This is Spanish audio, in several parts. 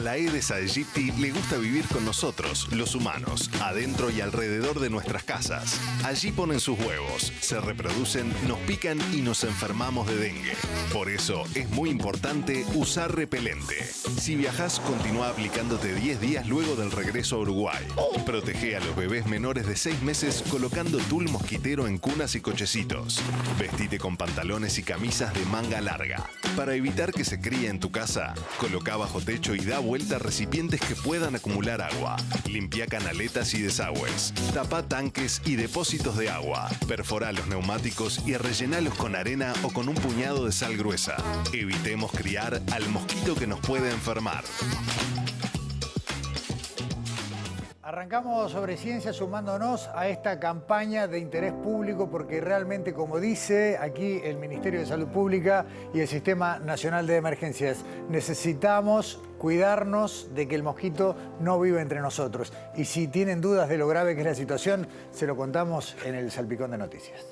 la Aedes aegypti le gusta vivir con nosotros, los humanos, adentro y alrededor de nuestras casas. Allí ponen sus huevos, se reproducen, nos pican y nos enfermamos de dengue. Por eso es muy importante usar repelente. Si viajás, continúa aplicándote 10 días luego del regreso a Uruguay. Protege a los bebés menores de 6 meses colocando tul mosquitero en cunas y cochecitos. Vestite con pantalones y camisas de manga larga. Para evitar que se críe en tu casa, coloca bajo techo y da vuelta recipientes que puedan acumular agua. Limpia canaletas y desagües. Tapa tanques y depósitos de agua. Perfora los neumáticos y rellenalos con arena o con un puñado de sal gruesa. Evitemos criar al mosquito que nos puede enfermar. Arrancamos sobre ciencia sumándonos a esta campaña de interés público porque realmente, como dice aquí el Ministerio de Salud Pública y el Sistema Nacional de Emergencias, necesitamos cuidarnos de que el mosquito no vive entre nosotros. Y si tienen dudas de lo grave que es la situación, se lo contamos en el Salpicón de Noticias.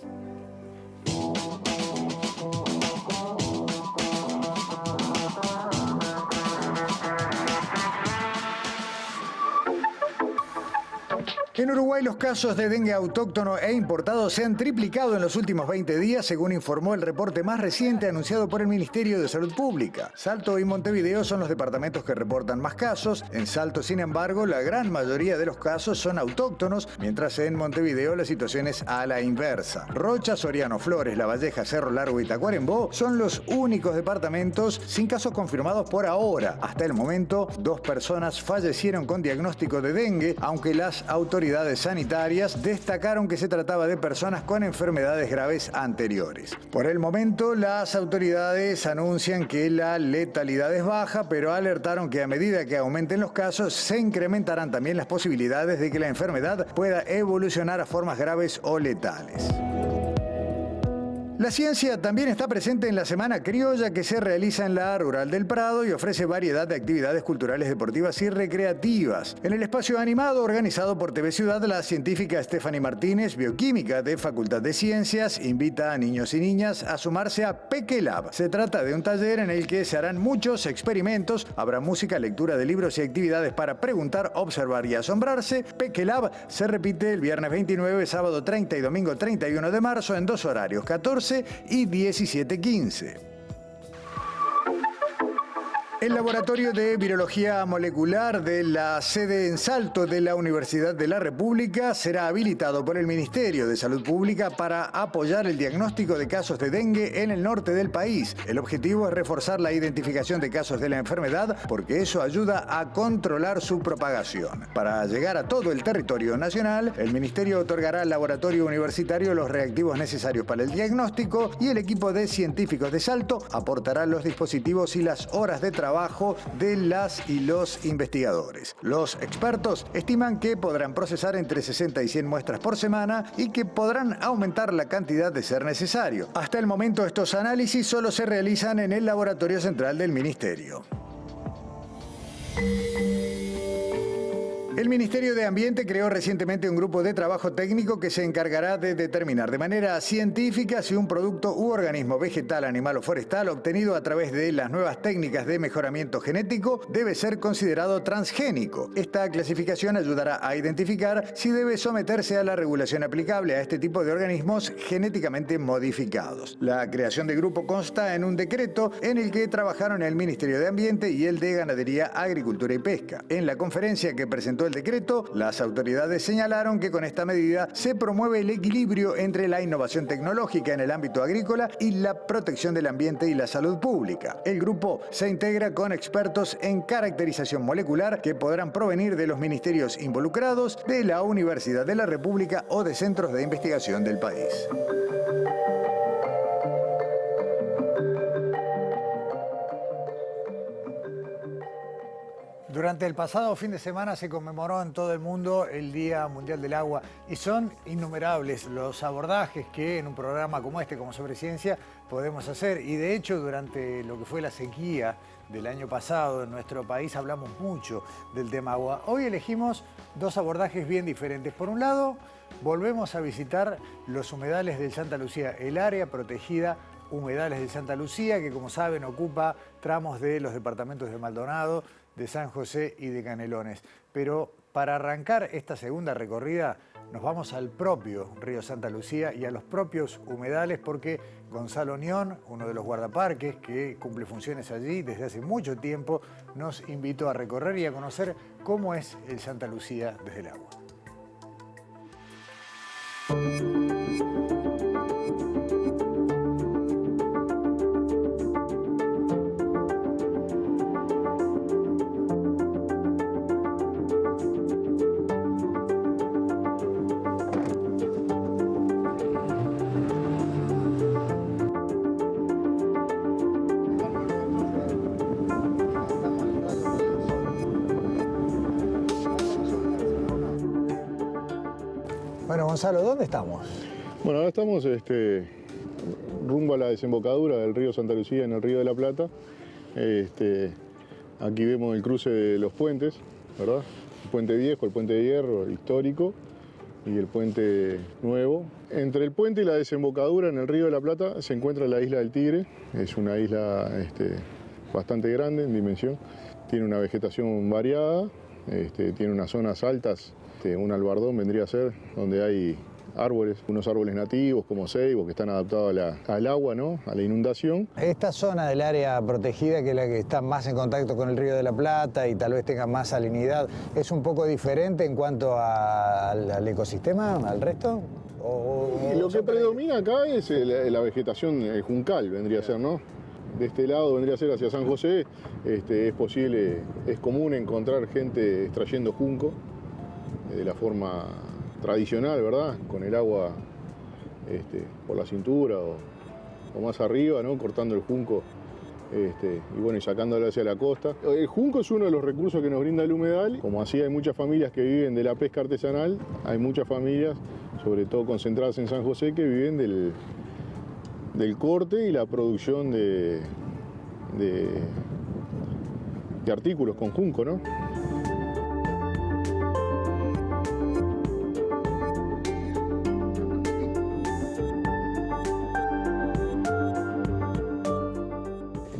En Uruguay, los casos de dengue autóctono e importado se han triplicado en los últimos 20 días, según informó el reporte más reciente anunciado por el Ministerio de Salud Pública. Salto y Montevideo son los departamentos que reportan más casos. En Salto, sin embargo, la gran mayoría de los casos son autóctonos, mientras en Montevideo la situación es a la inversa. Rocha, Soriano, Flores, Lavalleja, Cerro Largo y Tacuarembó son los únicos departamentos sin casos confirmados por ahora. Hasta el momento, 2 personas fallecieron con diagnóstico de dengue, aunque las autoridades sanitarias destacaron que se trataba de personas con enfermedades graves anteriores. Por el momento, las autoridades anuncian que la letalidad es baja, pero alertaron que a medida que aumenten los casos, se incrementarán también las posibilidades de que la enfermedad pueda evolucionar a formas graves o letales. La ciencia también está presente en la Semana Criolla que se realiza en la Rural del Prado y ofrece variedad de actividades culturales, deportivas y recreativas. En el espacio animado organizado por TV Ciudad, la científica Stephanie Martínez, bioquímica de Facultad de Ciencias, invita a niños y niñas a sumarse a Pequelab. Se trata de un taller en el que se harán muchos experimentos, habrá música, lectura de libros y actividades para preguntar, observar y asombrarse. Pequelab se repite el viernes 29, sábado 30 y domingo 31 de marzo en 2 horarios, 14 y 17:15. El Laboratorio de Virología Molecular de la sede en Salto de la Universidad de la República será habilitado por el Ministerio de Salud Pública para apoyar el diagnóstico de casos de dengue en el norte del país. El objetivo es reforzar la identificación de casos de la enfermedad porque eso ayuda a controlar su propagación. Para llegar a todo el territorio nacional, el Ministerio otorgará al laboratorio universitario los reactivos necesarios para el diagnóstico y el equipo de científicos de Salto aportará los dispositivos y las horas de trabajo de las y los investigadores. Los expertos estiman que podrán procesar entre 60 y 100 muestras por semana y que podrán aumentar la cantidad de ser necesario. Hasta el momento, estos análisis solo se realizan en el laboratorio central del Ministerio. El Ministerio de Ambiente creó recientemente un grupo de trabajo técnico que se encargará de determinar de manera científica si un producto u organismo vegetal, animal o forestal obtenido a través de las nuevas técnicas de mejoramiento genético debe ser considerado transgénico. Esta clasificación ayudará a identificar si debe someterse a la regulación aplicable a este tipo de organismos genéticamente modificados. La creación del grupo consta en un decreto en el que trabajaron el Ministerio de Ambiente y el de Ganadería, Agricultura y Pesca. En la conferencia que presentó el decreto, las autoridades señalaron que con esta medida se promueve el equilibrio entre la innovación tecnológica en el ámbito agrícola y la protección del ambiente y la salud pública. El grupo se integra con expertos en caracterización molecular que podrán provenir de los ministerios involucrados, de la Universidad de la República o de centros de investigación del país. Durante el pasado fin de semana se conmemoró en todo el mundo el Día Mundial del Agua y son innumerables los abordajes que en un programa como este, como Sobre Ciencia, podemos hacer. Y de hecho, durante lo que fue la sequía del año pasado en nuestro país hablamos mucho del tema agua. Hoy elegimos 2 abordajes bien diferentes. Por un lado, volvemos a visitar los humedales del Santa Lucía, el área protegida Humedales de Santa Lucía, que como saben ocupa tramos de los departamentos de Maldonado, de San José y de Canelones. Pero para arrancar esta segunda recorrida nos vamos al propio río Santa Lucía y a los propios humedales porque Gonzalo Nión, uno de los guardaparques que cumple funciones allí desde hace mucho tiempo, nos invitó a recorrer y a conocer cómo es el Santa Lucía desde el agua. Bueno, Gonzalo, ¿dónde estamos? Bueno, ahora estamos rumbo a la desembocadura del río Santa Lucía en el río de la Plata. Aquí vemos el cruce de los puentes, ¿verdad? El puente viejo, el puente de hierro, el histórico, y el puente nuevo. Entre el puente y la desembocadura en el río de la Plata se encuentra la isla del Tigre. Es una isla bastante grande en dimensión. Tiene una vegetación variada, tiene unas zonas altas. Un albardón vendría a ser donde hay árboles, unos árboles nativos como ceibos que están adaptados al agua, ¿no? A la inundación. Esta zona del área protegida, que es la que está más en contacto con el río de la Plata y tal vez tenga más salinidad, ¿es un poco diferente en cuanto al ecosistema, al resto? Lo que predomina acá es la vegetación juncal, vendría a ser, ¿no? De este lado vendría a ser hacia San José, es común encontrar gente extrayendo junco de la forma tradicional, ¿verdad? Con el agua por la cintura o más arriba, ¿no? Cortando el junco y bueno, y sacándolo hacia la costa. El junco es uno de los recursos que nos brinda el humedal. Como así hay muchas familias que viven de la pesca artesanal, hay muchas familias, sobre todo concentradas en San José, que viven del corte y la producción de artículos con junco, ¿no?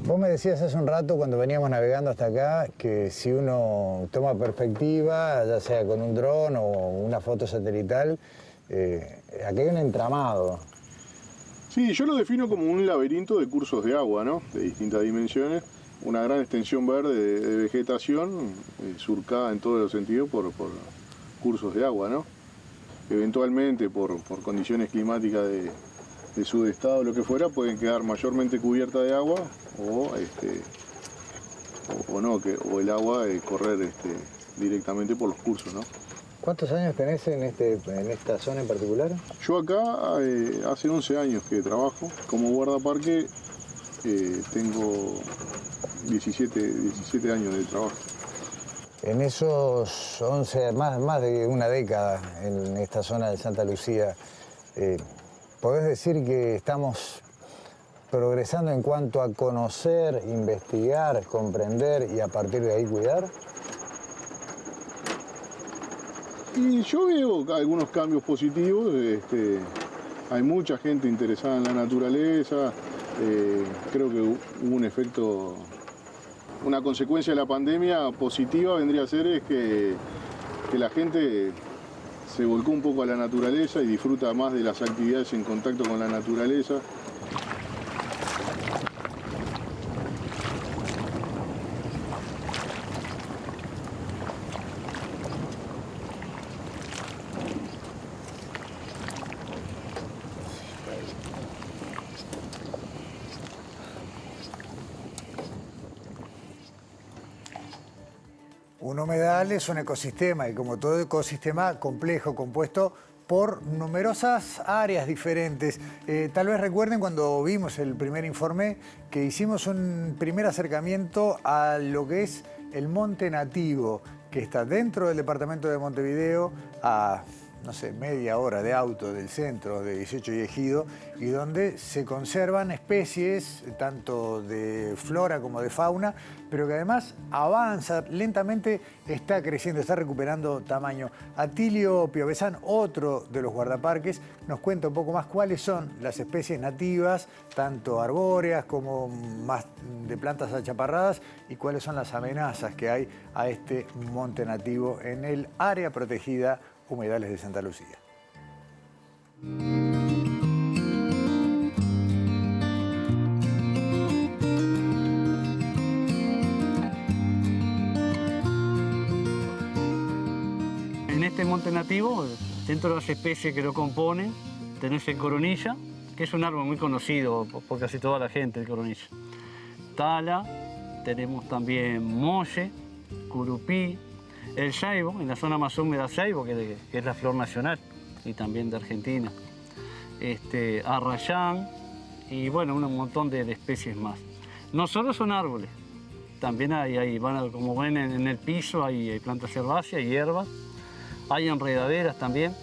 Vos me decías hace un rato, cuando veníamos navegando hasta acá, que si uno toma perspectiva, ya sea con un dron o una foto satelital, aquí hay un entramado. Sí, yo lo defino como un laberinto de cursos de agua, ¿no? De distintas dimensiones. Una gran extensión verde de vegetación, surcada en todos los sentidos por cursos de agua, ¿no? Eventualmente, por condiciones climáticas de sudestado o lo que fuera, pueden quedar mayormente cubiertas de agua o el agua correr directamente por los cursos, ¿no? ¿Cuántos años tenés en esta zona en particular? Yo acá hace 11 años que trabajo como guardaparque, tengo 17 años de trabajo. En esos 11, más de una década en esta zona de Santa Lucía, ¿podés decir que estamos progresando en cuanto a conocer, investigar, comprender y a partir de ahí cuidar? Y yo veo algunos cambios positivos. Hay mucha gente interesada en la naturaleza. Creo que hubo un efecto, una consecuencia de la pandemia positiva vendría a ser que la gente se volcó un poco a la naturaleza y disfruta más de las actividades en contacto con la naturaleza. Un humedal es un ecosistema y como todo ecosistema complejo, compuesto por numerosas áreas diferentes. Tal vez recuerden cuando vimos el primer informe que hicimos un primer acercamiento a lo que es el monte nativo, que está dentro del departamento de Montevideo, a no sé, media hora de auto del centro de 18 y Ejido, y donde se conservan especies, tanto de flora como de fauna, pero que además avanza lentamente, está creciendo, está recuperando tamaño. Atilio Piovesan, otro de los guardaparques, nos cuenta un poco más cuáles son las especies nativas, tanto arbóreas como más de plantas achaparradas, y cuáles son las amenazas que hay a este monte nativo en el área protegida Humedales de Santa Lucía. En este monte nativo, dentro de las especies que lo componen, tenés el coronilla, que es un árbol muy conocido por casi toda la gente, el coronilla. Tala, tenemos también molle, curupí, el saibo, en la zona más húmeda saibo, que es la flor nacional y también de Argentina. Arrayán y bueno, un montón de especies más. No solo son árboles, también como ven en el piso, hay plantas herbáceas y hierbas, hay enredaderas también.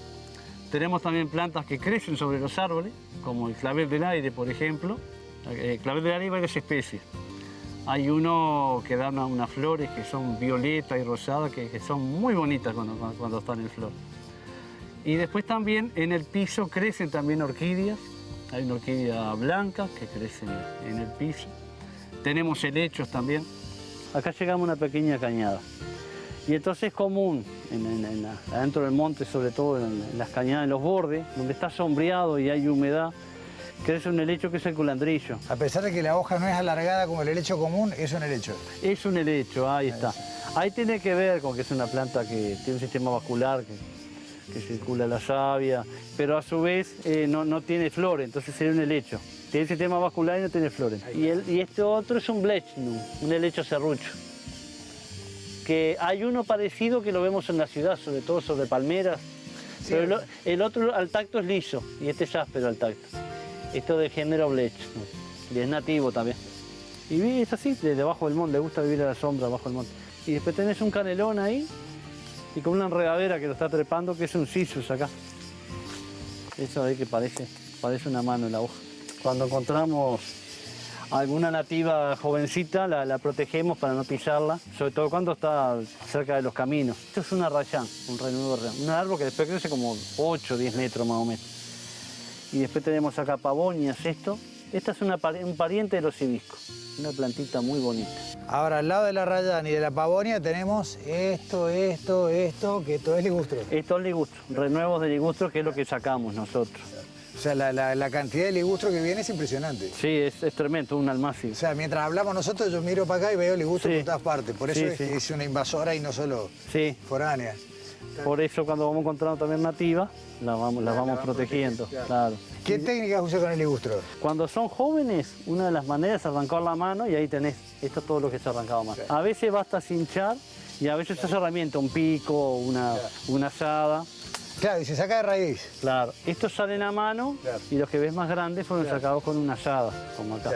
Tenemos también plantas que crecen sobre los árboles, como el clavel del aire, por ejemplo. El clavel del aire hay varias especies. Hay uno que da unas flores que son violeta y rosada, que son muy bonitas cuando están en flor. Y después también en el piso crecen también orquídeas. Hay una orquídea blanca que crece en el piso. Tenemos helechos también. Acá llegamos a una pequeña cañada. Y entonces es común, adentro del monte, sobre todo en las cañadas, en los bordes, donde está sombreado y hay humedad, crece un helecho que es el culandrillo. A pesar de que la hoja no es alargada como el helecho común, es un helecho. Es un helecho, ahí está. Ahí tiene que ver con que es una planta que tiene un sistema vascular, que circula la savia, pero a su vez no tiene flores, entonces sería un helecho. Tiene sistema vascular y no tiene flores. Y este otro es un blechnum, un helecho serrucho. Que hay uno parecido que lo vemos en la ciudad, sobre todo sobre palmeras, sí, pero el otro al tacto es liso y este es áspero al tacto. Esto del género blechnum, y es nativo también. Y es así, debajo del monte, le gusta vivir a la sombra, bajo el monte. Y después tenés un canelón ahí y con una enredadera que lo está trepando, que es un cissus acá. Eso ahí que parece una mano en la hoja. Cuando encontramos alguna nativa jovencita, la protegemos para no pisarla, sobre todo cuando está cerca de los caminos. Esto es un arrayán, un renudo arrayán, un árbol que después crece como 8 o 10 metros más o menos. Y después tenemos acá pavonias, esto. Esta es un pariente de los hibiscos, una plantita muy bonita. Ahora, al lado de la rayán y de la pavonia tenemos esto, que todo es ligustro. Esto es ligustro, renuevos de ligustro, que es lo que sacamos nosotros. O sea, la cantidad de ligustro que viene es impresionante. Sí, es tremendo, un almacén. O sea, mientras hablamos nosotros, yo miro para acá y veo ligustro por todas partes. Por eso sí. Es una invasora y no solo foránea. Por eso cuando vamos encontrando también nativas, las vamos protegiendo. Claro. ¿Qué técnicas usa con el ligustro? Cuando son jóvenes, una de las maneras es arrancar la mano y ahí tenés, esto es todo lo que se ha arrancado más. A veces basta cinchar y a veces es herramienta, un pico, una asada. Claro, y se saca de raíz. Claro, estos salen a mano y los que ves más grandes fueron sacados con una asada, como acá.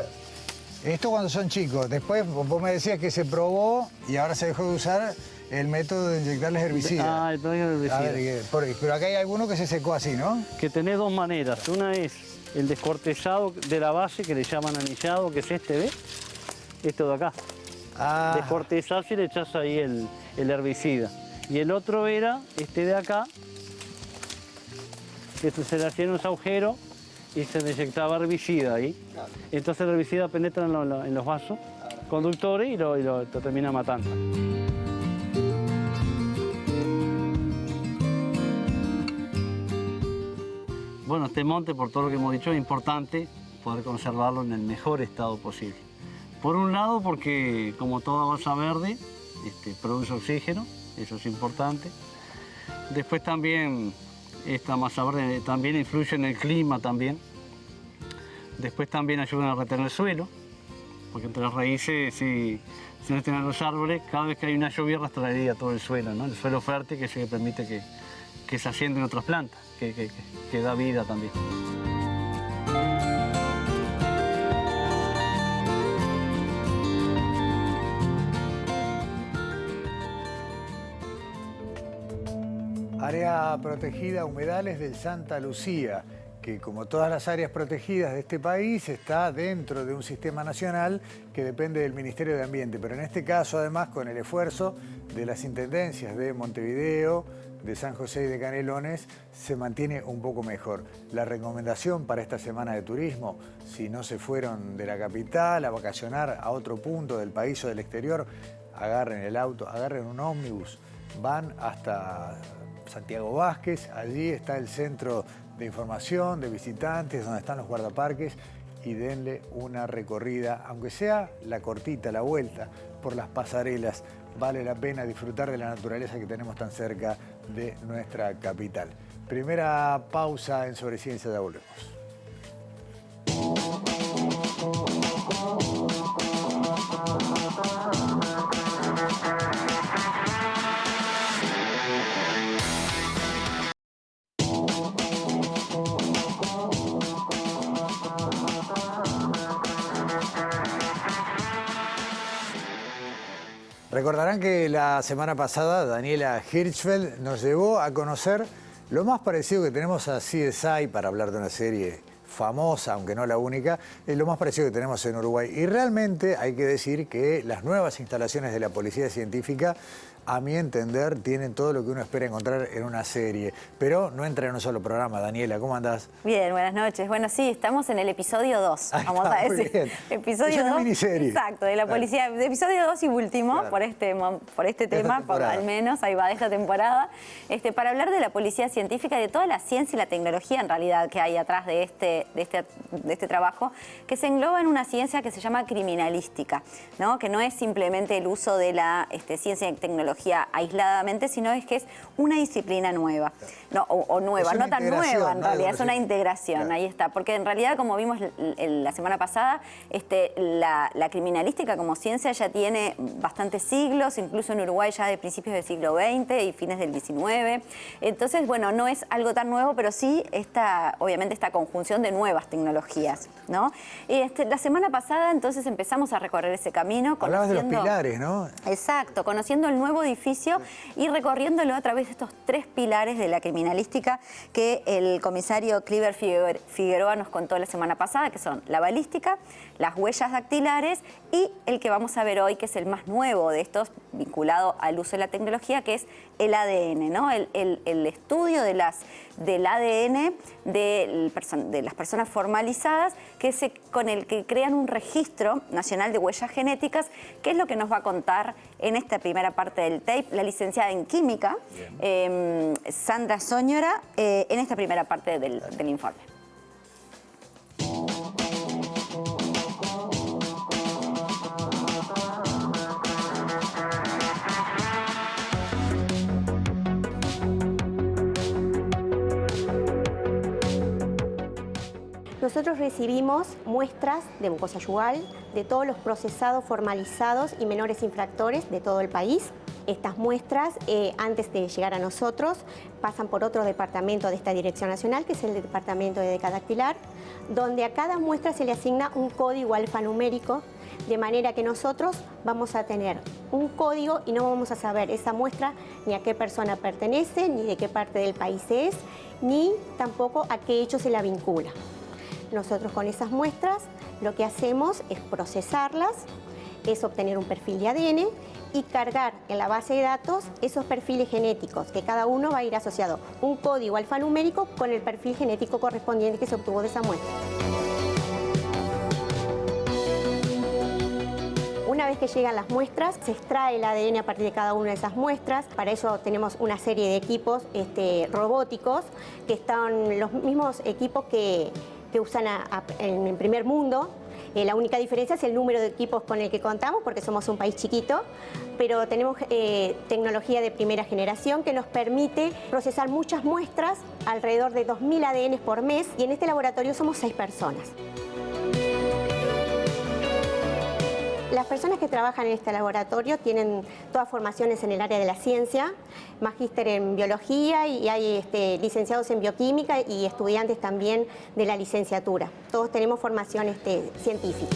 Esto cuando son chicos. Después vos me decías que se probó y ahora se dejó de usar el método de inyectarles herbicida. El método de herbicida. A ver, pero acá hay alguno que se secó así, ¿no? Que tenés dos maneras. Una es el descortezado de la base, que le llaman anillado, que es este, ¿ves? Esto de acá. Descortezás y le echás ahí el herbicida. Y el otro era este de acá, que se le hacían unos agujeros y se le inyectaba herbicida ahí. Entonces el herbicida penetra en los vasos conductores y lo termina matando. Bueno, este monte, por todo lo que hemos dicho, es importante poder conservarlo en el mejor estado posible. Por un lado, porque como toda masa verde, produce oxígeno, eso es importante. Después también esta masa verde también influye en el clima también. Después también ayudan a retener el suelo, porque entre las raíces, si no tienen los árboles, cada vez que hay una lluvia arrastraría todo el suelo, ¿no? El suelo fértil, que es el que permite que se ascienden otras plantas, que da vida también. Área protegida Humedales del Santa Lucía, que como todas las áreas protegidas de este país está dentro de un sistema nacional que depende del Ministerio de Ambiente, pero en este caso además con el esfuerzo de las intendencias de Montevideo, de San José y de Canelones, se mantiene un poco mejor. La recomendación para esta semana de turismo, si no se fueron de la capital a vacacionar a otro punto del país o del exterior, agarren el auto, agarren un ómnibus, van hasta Santiago Vázquez, allí está el centro de información, de visitantes, donde están los guardaparques, y denle una recorrida, aunque sea la cortita, la vuelta, por las pasarelas. Vale la pena disfrutar de la naturaleza que tenemos tan cerca de nuestra capital. Primera pausa en Sobre Ciencia, ya volvemos. Recordarán que la semana pasada Daniela Hirschfeld nos llevó a conocer lo más parecido que tenemos a CSI, para hablar de una serie famosa, aunque no la única, es lo más parecido que tenemos en Uruguay. Y realmente hay que decir que las nuevas instalaciones de la Policía Científica, a mi entender, tienen todo lo que uno espera encontrar en una serie. Pero no entra en un solo programa. Daniela, ¿cómo andás? Bien, buenas noches. Bueno, sí, estamos en el episodio 2, vamos a decir. Bien. Episodio es una 2, miniserie. Exacto, de la policía. De episodio 2 y último, claro, por este tema, al menos, ahí va de esta temporada, para hablar de la Policía Científica y de toda la ciencia y la tecnología, en realidad, que hay atrás de este trabajo, que se engloba en una ciencia que se llama criminalística, ¿no? Que no es simplemente el uso de la ciencia y tecnología aisladamente, sino es que es una disciplina nueva, no tan nueva en realidad, es una integración, claro. Ahí está, porque en realidad, como vimos la semana pasada, la criminalística como ciencia ya tiene bastantes siglos, incluso en Uruguay ya de principios del siglo XX y fines del XIX, entonces, bueno, no es algo tan nuevo, pero sí obviamente esta conjunción de nuevas tecnologías, ¿no? La semana pasada, entonces, empezamos a recorrer ese camino. Hablabas de los pilares, ¿no? Exacto, conociendo el nuevo edificio y recorriéndolo a través de estos 3 pilares de la criminalística que el comisario Cliver Figueroa nos contó la semana pasada, que son la balística, las huellas dactilares y el que vamos a ver hoy, que es el más nuevo de estos, vinculado al uso de la tecnología, que es el ADN, ¿no? El estudio del ADN de las personas formalizadas, con el que crean un registro nacional de huellas genéticas, que es lo que nos va a contar en esta primera parte del tape la licenciada en química, Sandra Soñora, en esta primera parte del informe. Nosotros recibimos muestras de mucosa yugal de todos los procesados formalizados y menores infractores de todo el país. Estas muestras, antes de llegar a nosotros, pasan por otro departamento de esta Dirección Nacional, que es el Departamento de Decadactilar, donde a cada muestra se le asigna un código alfanumérico, de manera que nosotros vamos a tener un código y no vamos a saber esa muestra ni a qué persona pertenece, ni de qué parte del país es, ni tampoco a qué hecho se la vincula. Nosotros con esas muestras lo que hacemos es procesarlas, es obtener un perfil de ADN y cargar en la base de datos esos perfiles genéticos, que cada uno va a ir asociado un código alfanumérico con el perfil genético correspondiente que se obtuvo de esa muestra. Una vez que llegan las muestras, se extrae el ADN a partir de cada una de esas muestras. Para ello tenemos una serie de equipos robóticos, que están los mismos equipos que usan en el primer mundo. La única diferencia es el número de equipos con el que contamos, porque somos un país chiquito, pero tenemos tecnología de primera generación que nos permite procesar muchas muestras, alrededor de 2.000 ADN por mes, y en este laboratorio somos 6 personas. Las personas que trabajan en este laboratorio tienen todas formaciones en el área de la ciencia, magíster en biología y hay licenciados en bioquímica y estudiantes también de la licenciatura. Todos tenemos formación científica.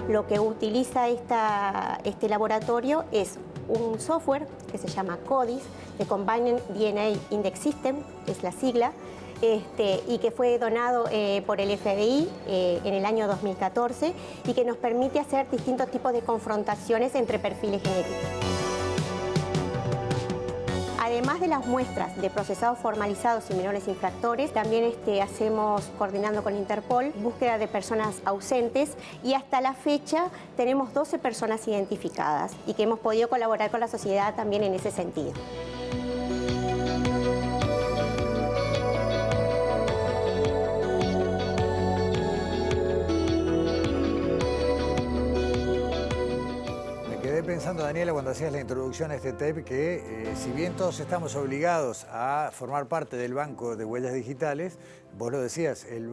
Lo que utiliza este laboratorio es un software que se llama CODIS, de Combined DNA Index System, es la sigla, y que fue donado por el FBI en el año 2014 y que nos permite hacer distintos tipos de confrontaciones entre perfiles genéticos. Además de las muestras de procesados formalizados y menores infractores, también hacemos, coordinando con Interpol, búsqueda de personas ausentes y hasta la fecha tenemos 12 personas identificadas y que hemos podido colaborar con la sociedad también en ese sentido. Pensando, Daniela, cuando hacías la introducción a este tape, que si bien todos estamos obligados a formar parte del banco de huellas digitales, vos lo decías, el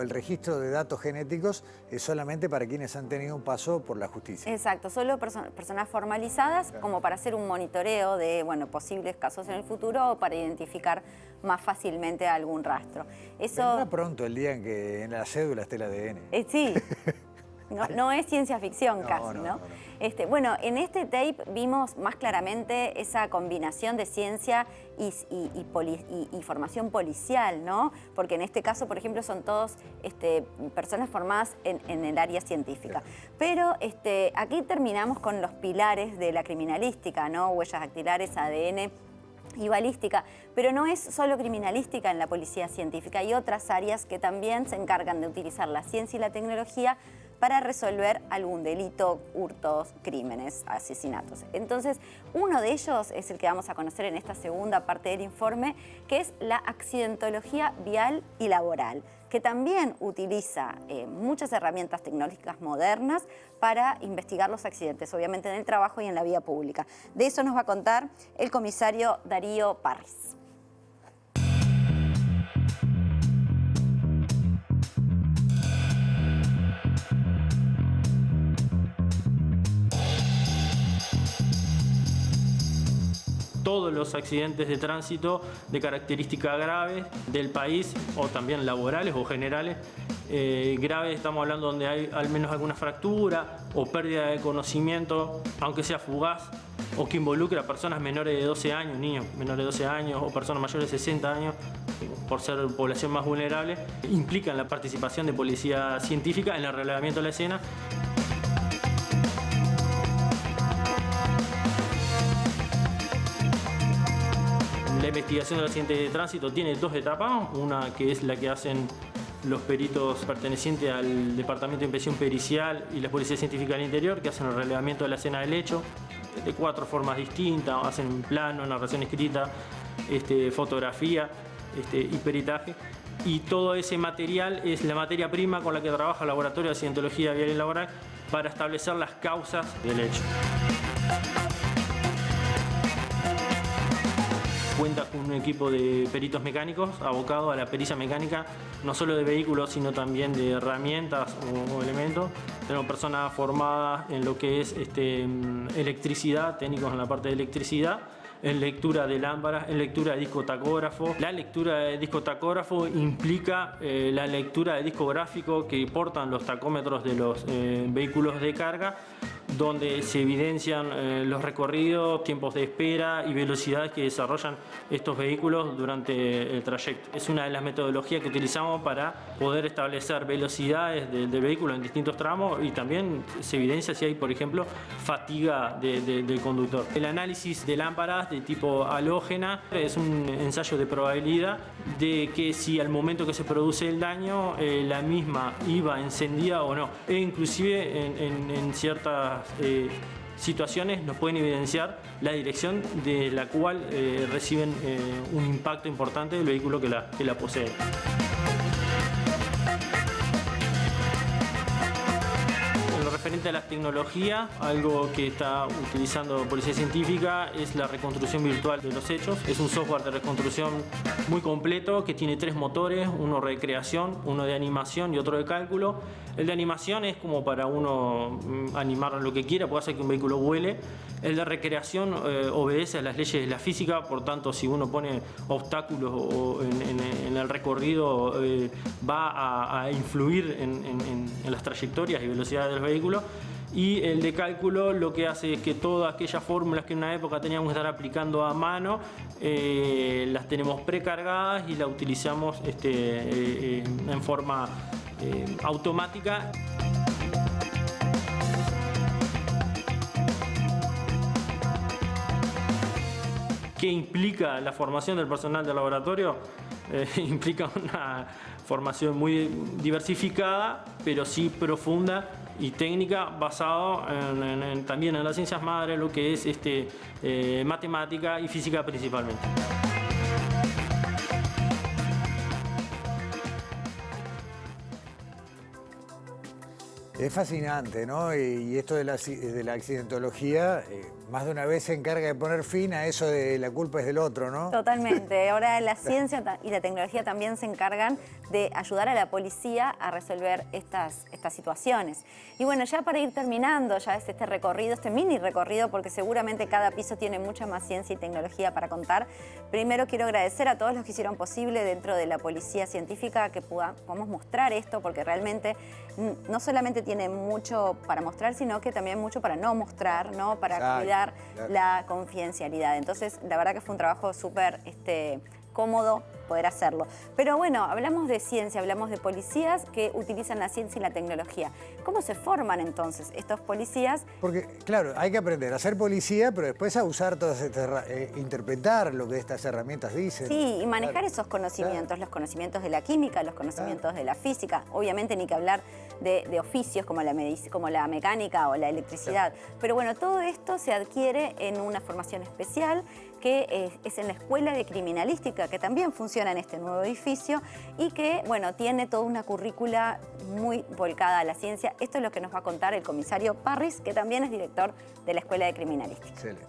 registro de datos genéticos es solamente para quienes han tenido un paso por la justicia. Exacto, solo personas formalizadas, claro, como para hacer un monitoreo de posibles casos en el futuro o para identificar más fácilmente algún rastro. Eso... Vendrá pronto el día en que en la cédula esté el ADN. Sí. No es ciencia ficción casi, ¿no? Bueno, en este tape vimos más claramente esa combinación de ciencia y formación policial, ¿no? Porque en este caso, por ejemplo, son todos personas formadas en el área científica. Pero aquí terminamos con los pilares de la criminalística, ¿no? Huellas dactilares, ADN y balística, pero no es solo criminalística en la policía científica, hay otras áreas que también se encargan de utilizar la ciencia y la tecnología para resolver algún delito, hurtos, crímenes, asesinatos. Entonces, uno de ellos es el que vamos a conocer en esta segunda parte del informe, que es la accidentología vial y laboral, que también utiliza muchas herramientas tecnológicas modernas para investigar los accidentes, obviamente en el trabajo y en la vía pública. De eso nos va a contar el comisario Darío Parris. Todos los accidentes de tránsito de característica grave del país o también laborales o generales. Graves estamos hablando donde hay al menos alguna fractura o pérdida de conocimiento, aunque sea fugaz, o que involucre a personas menores de 12 años, niños menores de 12 años o personas mayores de 60 años, por ser población más vulnerable, implican la participación de policía científica en el relevamiento de la escena. La investigación del accidente de tránsito tiene dos etapas, una que es la que hacen los peritos pertenecientes al Departamento de Inspección Pericial y la Policía Científica del Interior, que hacen el relevamiento de la escena del hecho de 4 formas distintas, hacen plano, narración escrita, fotografía y peritaje. Y todo ese material es la materia prima con la que trabaja el Laboratorio de Accidentología Vial y Laboral para establecer las causas del hecho. Cuenta con un equipo de peritos mecánicos abocado a la pericia mecánica, no solo de vehículos, sino también de herramientas o elementos. Tenemos personas formadas en lo que es electricidad, técnicos en la parte de electricidad, en lectura de lámparas, en lectura de disco tacógrafo. La lectura de disco tacógrafo implica la lectura de disco gráfico que portan los tacómetros de los vehículos de carga, donde se evidencian los recorridos, tiempos de espera y velocidades que desarrollan estos vehículos durante el trayecto. Es una de las metodologías que utilizamos para poder establecer velocidades del vehículo en distintos tramos y también se evidencia si hay, por ejemplo, fatiga del conductor. El análisis de lámparas de tipo halógena es un ensayo de probabilidad de que si al momento que se produce el daño la misma iba encendida o no. E inclusive en ciertas situaciones nos pueden evidenciar la dirección de la cual reciben un impacto importante del vehículo que la posee. Referente a la tecnología, algo que está utilizando Policía Científica es la reconstrucción virtual de los hechos. Es un software de reconstrucción muy completo que tiene 3 motores, uno de creación, uno de animación y otro de cálculo. El de animación es como para uno animar lo que quiera, puede hacer que un vehículo vuele. El de recreación obedece a las leyes de la física, por tanto si uno pone obstáculos en el recorrido va a influir en las trayectorias y velocidades del vehículo. y el de cálculo lo que hace es que todas aquellas fórmulas que en una época teníamos que estar aplicando a mano, las tenemos precargadas y las utilizamos en forma automática. ¿Qué implica la formación del personal del laboratorio? Implica una formación muy diversificada, pero sí profunda y técnica, basado también en las ciencias madres, lo que es matemática y física principalmente. Es fascinante, ¿no? Y esto de la accidentología, más de una vez se encarga de poner fin a eso de la culpa es del otro, ¿no? Totalmente. Ahora la ciencia y la tecnología también se encargan de ayudar a la policía a resolver estas situaciones. Y bueno, ya para ir terminando, ya es este recorrido, este mini recorrido, porque seguramente cada piso tiene mucha más ciencia y tecnología para contar. Primero quiero agradecer a todos los que hicieron posible dentro de la policía científica que podamos mostrar esto, porque realmente no solamente tiene mucho para mostrar, sino que también mucho para no mostrar, ¿no? Para cuidar la confidencialidad. Entonces, la verdad que fue un trabajo súper cómodo poder hacerlo. Pero bueno, hablamos de ciencia, hablamos de policías que utilizan la ciencia y la tecnología. ¿Cómo se forman entonces estos policías? Porque, claro, hay que aprender a ser policía, pero después a usar todas estas interpretar lo que estas herramientas dicen. Sí, y manejar esos conocimientos, los conocimientos de la química, los conocimientos de la física. Obviamente ni que hablar de oficios como la mecánica o la electricidad. Pero bueno, todo esto se adquiere en una formación especial que es en la Escuela de Criminalística, que también funciona en este nuevo edificio y que, bueno, tiene toda una currícula muy volcada a la ciencia. Esto es lo que nos va a contar el comisario Parris, que también es director de la Escuela de Criminalística. Excelente.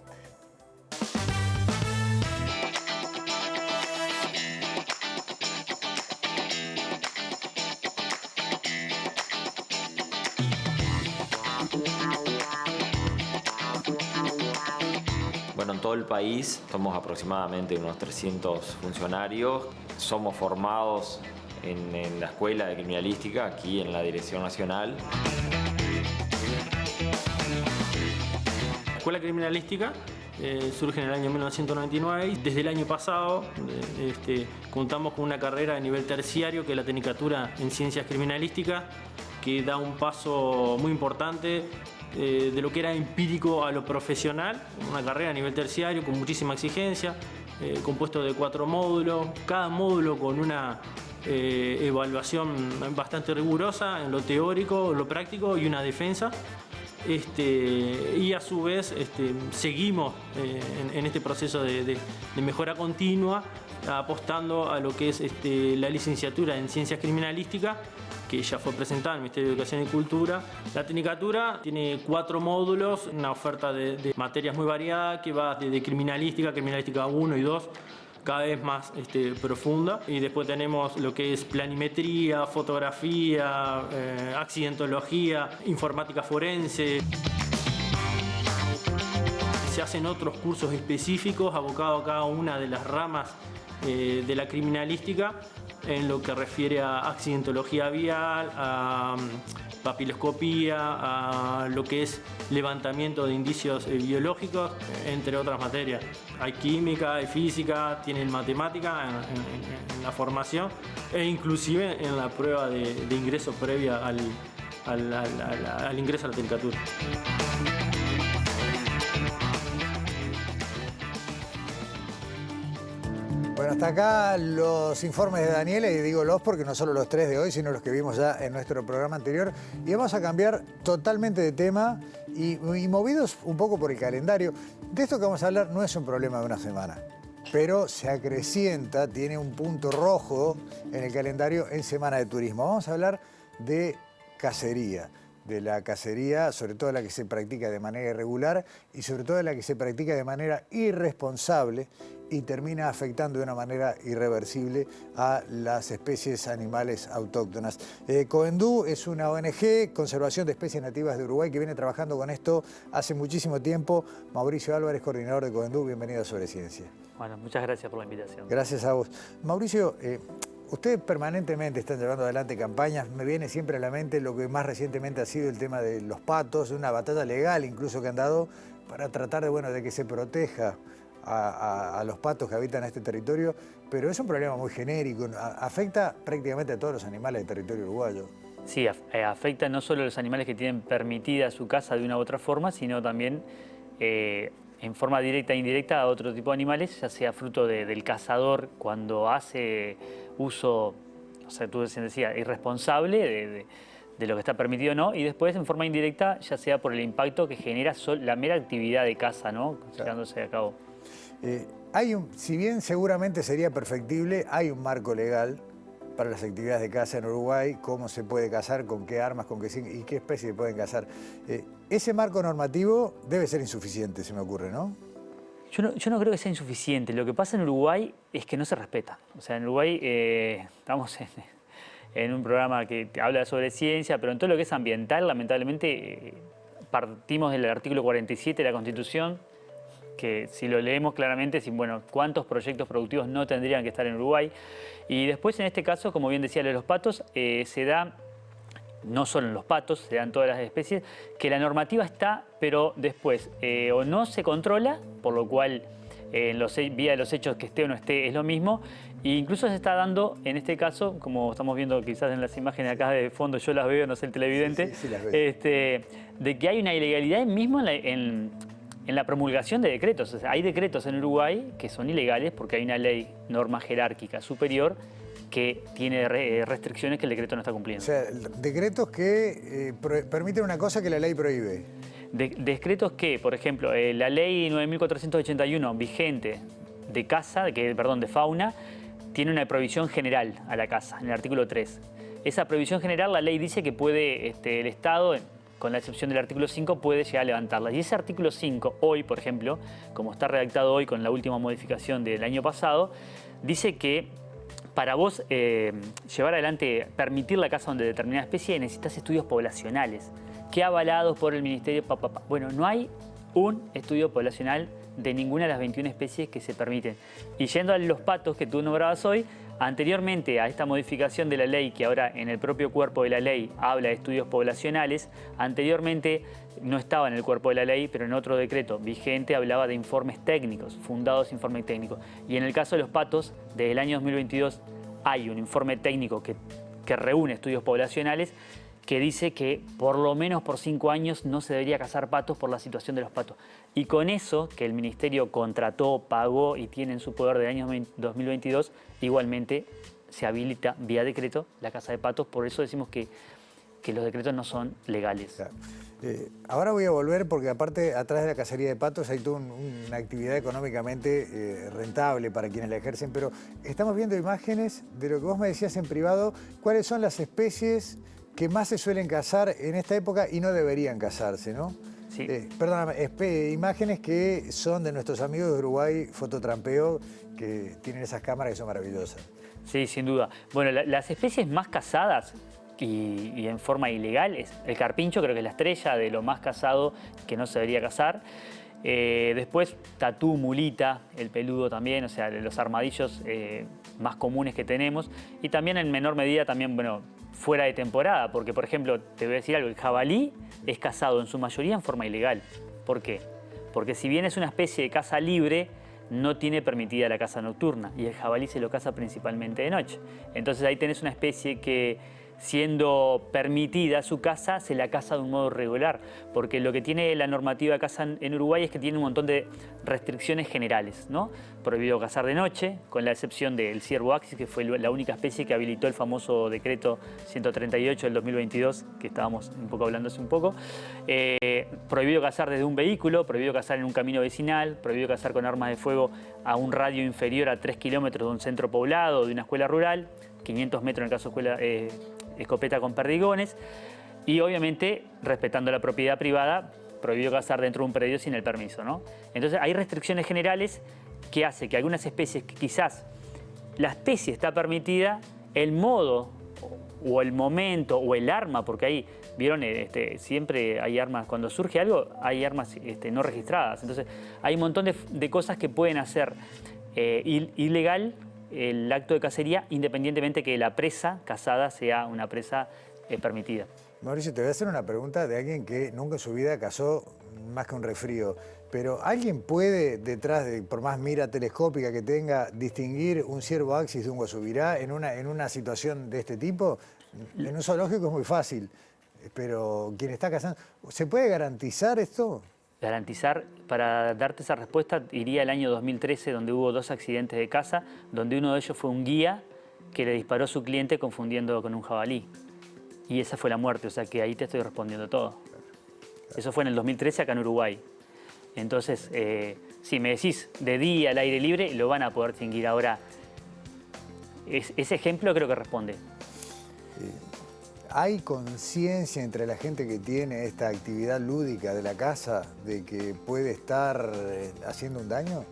Bueno, en todo el país somos aproximadamente unos 300 funcionarios. Somos formados en la Escuela de Criminalística, aquí en la Dirección Nacional. La Escuela Criminalística surge en el año 1999 y desde el año pasado contamos con una carrera de nivel terciario, que es la Tecnicatura en Ciencias Criminalísticas, que da un paso muy importante de lo que era empírico a lo profesional, una carrera a nivel terciario con muchísima exigencia, compuesto de 4 módulos, cada módulo con una evaluación bastante rigurosa en lo teórico, lo práctico y una defensa. Y a su vez seguimos en este proceso de mejora continua, apostando a lo que es la licenciatura en Ciencias Criminalísticas, que ya fue presentada en el Ministerio de Educación y Cultura. La Tecnicatura tiene 4 módulos, una oferta de materias muy variada que va desde criminalística 1 y 2, cada vez más profunda. Y después tenemos lo que es planimetría, fotografía, accidentología, informática forense. Se hacen otros cursos específicos abocados a cada una de las ramas de la criminalística, en lo que refiere a accidentología vial, a papiloscopía, a lo que es levantamiento de indicios biológicos, entre otras materias. Hay química, hay física, tienen matemática en la formación e inclusive en la prueba de ingreso previa al ingreso a la Tecnicatura. Bueno, hasta acá los informes de Daniela, y digo los porque no solo los 3 de hoy, sino los que vimos ya en nuestro programa anterior. Y vamos a cambiar totalmente de tema y movidos un poco por el calendario. De esto que vamos a hablar no es un problema de una semana, pero se acrecienta, tiene un punto rojo en el calendario en Semana de Turismo. Vamos a hablar de cacería. De la cacería, sobre todo la que se practica de manera irregular y sobre todo la que se practica de manera irresponsable y termina afectando de una manera irreversible a las especies animales autóctonas. Coendú es una ONG, Conservación de Especies Nativas de Uruguay, que viene trabajando con esto hace muchísimo tiempo. Mauricio Álvarez, coordinador de Coendú, bienvenido a Sobre Ciencia. Bueno, muchas gracias por la invitación. Gracias a vos. Mauricio, Ustedes permanentemente están llevando adelante campañas. Me viene siempre a la mente lo que más recientemente ha sido el tema de los patos, una batalla legal incluso que han dado para tratar de, bueno, de que se proteja a los patos que habitan este territorio, pero es un problema muy genérico, afecta prácticamente a todos los animales del territorio uruguayo. Sí, afecta no solo a los animales que tienen permitida su caza de una u otra forma, sino también en forma directa e indirecta a otro tipo de animales, ya sea fruto del cazador cuando hace uso, o sea, tú decías, irresponsable de lo que está permitido o no, y después en forma indirecta, ya sea por el impacto que genera la mera actividad de caza, ¿no? Llevándose a cabo. Si bien seguramente sería perfectible, hay un marco legal para las actividades de caza en Uruguay, cómo se puede cazar, con qué armas, y qué especies pueden cazar. Ese marco normativo debe ser insuficiente, se me ocurre, ¿no? Yo no creo que sea insuficiente. Lo que pasa en Uruguay es que no se respeta. O sea, en Uruguay estamos en un programa que habla sobre ciencia, pero en todo lo que es ambiental, lamentablemente, partimos del artículo 47 de la Constitución, que si lo leemos claramente, bueno, cuántos proyectos productivos no tendrían que estar en Uruguay. Y después, en este caso, como bien decía, lo de los patos, se da, no solo en los patos, se da en todas las especies, que la normativa está, pero después o no se controla, por lo cual vía de los hechos que esté o no esté es lo mismo, e incluso se está dando, en este caso, como estamos viendo quizás en las imágenes acá de fondo, yo las veo, no sé el televidente, sí, las veo. De que hay una ilegalidad mismo en la promulgación de decretos. O sea, hay decretos en Uruguay que son ilegales porque hay una ley, norma jerárquica superior, que tiene restricciones que el decreto no está cumpliendo. O sea, decretos que permiten una cosa que la ley prohíbe. Decretos que, por ejemplo, la ley 9.481 vigente de caza, de fauna, tiene una prohibición general a la caza, en el artículo 3. Esa prohibición general, la ley dice que puede el Estado, con la excepción del artículo 5, puede llegar a levantarla. Y ese artículo 5, hoy, por ejemplo, como está redactado hoy con la última modificación del año pasado, dice que para vos llevar adelante, permitir la caza de determinada especie, necesitas estudios poblacionales, que avalados por el Ministerio. Bueno, no hay un estudio poblacional de ninguna de las 21 especies que se permiten. Y yendo a los patos que tú nombrabas hoy, anteriormente a esta modificación de la ley, que ahora en el propio cuerpo de la ley habla de estudios poblacionales, anteriormente no estaba en el cuerpo de la ley, pero en otro decreto vigente hablaba de informes técnicos, fundados informes técnicos. Y en el caso de los patos, desde el año 2022 hay un informe técnico que reúne estudios poblacionales que dice que por lo menos por 5 años no se debería cazar patos por la situación de los patos. Y con eso, que el Ministerio contrató, pagó y tiene en su poder del año 2022, igualmente se habilita vía decreto la caza de patos. Por eso decimos que los decretos no son legales. Claro. Ahora voy a volver porque aparte, atrás de la cacería de patos hay toda una actividad económicamente rentable para quienes la ejercen, pero estamos viendo imágenes de lo que vos me decías en privado. ¿Cuáles son las especies que más se suelen cazar en esta época y no deberían cazarse, no? Sí. Perdóname, imágenes que son de nuestros amigos de Uruguay Fototrampeo, que tienen esas cámaras que son maravillosas. Sí, sin duda. Bueno, las especies más cazadas y en forma ilegal es el carpincho, creo que es la estrella de lo más cazado que no se debería cazar. Después tatú, mulita, el peludo también, o sea, los armadillos más comunes que tenemos. Y también en menor medida también, bueno, fuera de temporada, porque por ejemplo, te voy a decir algo, el jabalí es cazado en su mayoría en forma ilegal. ¿Por qué? Porque si bien es una especie de caza libre, no tiene permitida la caza nocturna y el jabalí se lo caza principalmente de noche. Entonces ahí tenés una especie que, siendo permitida su caza, se la caza de un modo regular, porque lo que tiene la normativa de caza en Uruguay es que tiene un montón de restricciones generales, ¿no? Prohibido cazar de noche, con la excepción del ciervo axis, que fue la única especie que habilitó el famoso decreto 138 del 2022, que estábamos un poco hablando hace un poco. Prohibido cazar desde un vehículo, prohibido cazar en un camino vecinal, prohibido cazar con armas de fuego a un radio inferior a 3 kilómetros de un centro poblado o de una escuela rural, 500 metros en el caso de escuela, escopeta con perdigones, y obviamente respetando la propiedad privada, prohibido cazar dentro de un predio sin el permiso, ¿no? Entonces hay restricciones generales que hace que algunas especies que quizás la especie está permitida, el modo o el momento o el arma, porque ahí, vieron, siempre hay armas, cuando surge algo hay armas no registradas, entonces hay un montón de cosas que pueden hacer ilegal el acto de cacería, independientemente que la presa cazada sea una presa permitida. Mauricio, te voy a hacer una pregunta de alguien que nunca en su vida cazó más que un resfrío. Pero ¿alguien puede, detrás de, por más mira telescópica que tenga, distinguir un ciervo axis de un guasubirá en una situación de este tipo? En un zoológico es muy fácil, pero quien está cazando... ¿Se puede garantizar esto? Garantizar, para darte esa respuesta, iría al año 2013, donde hubo 2 accidentes de caza, donde uno de ellos fue un guía que le disparó a su cliente confundiendo con un jabalí. Y esa fue la muerte, o sea que ahí te estoy respondiendo todo. Eso fue en el 2013 acá en Uruguay. Entonces, si me decís de día al aire libre, lo van a poder distinguir. Ahora, ese ejemplo creo que responde. ¿Hay conciencia entre la gente que tiene esta actividad lúdica de la caza de que puede estar haciendo un daño?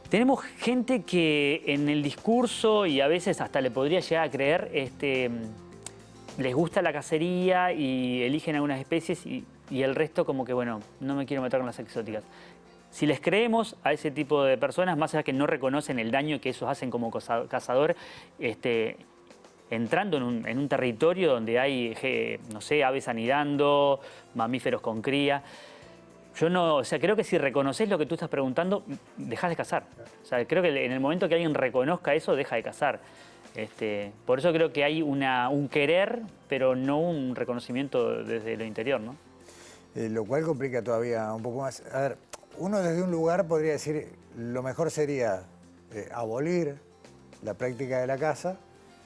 Tenemos gente que en el discurso, y a veces hasta le podría llegar a creer, les gusta la cacería y eligen algunas especies y el resto como que, bueno, no me quiero meter con las exóticas. Si les creemos a ese tipo de personas, más allá que no reconocen el daño que ellos hacen como cazador, entrando en un territorio donde hay, no sé, aves anidando, mamíferos con cría. Yo no, o sea, creo que si reconoces lo que tú estás preguntando, dejás de cazar. O sea, creo que en el momento que alguien reconozca eso, deja de cazar. Por eso creo que hay un querer, pero no un reconocimiento desde lo interior, ¿no? Lo cual complica todavía un poco más. A ver, uno desde un lugar podría decir, lo mejor sería abolir la práctica de la caza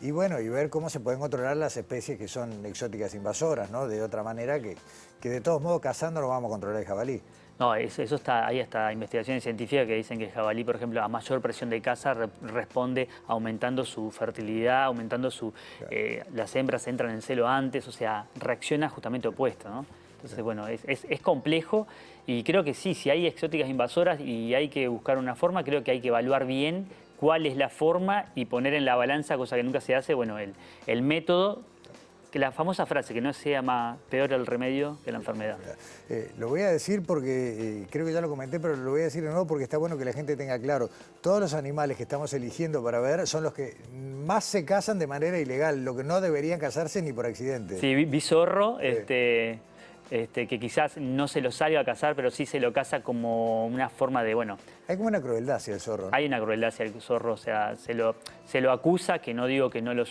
y bueno, y ver cómo se pueden controlar las especies que son exóticas invasoras, ¿no? De otra manera que de todos modos cazando no vamos a controlar el jabalí. No, eso está, hay hasta investigaciones científicas que dicen que el jabalí, por ejemplo, a mayor presión de caza responde aumentando su fertilidad, aumentando su... Claro. Las hembras entran en celo antes, o sea, reacciona justamente opuesto, ¿no? Entonces, bueno, es complejo y creo que sí, si hay exóticas invasoras y hay que buscar una forma, creo que hay que evaluar bien cuál es la forma y poner en la balanza, cosa que nunca se hace, bueno, el método, que la famosa frase, que no se llama peor el remedio que la enfermedad. Lo voy a decir porque, creo que ya lo comenté, pero lo voy a decir de nuevo porque está bueno que la gente tenga claro. Todos los animales que estamos eligiendo para ver son los que más se cazan de manera ilegal, lo que no deberían cazarse ni por accidente. Sí, vi zorro, que quizás no se lo salga a cazar, pero sí se lo caza como una forma de, bueno... Hay como una crueldad hacia el zorro, ¿no? Hay una crueldad hacia el zorro, o sea, se lo acusa, que no digo que no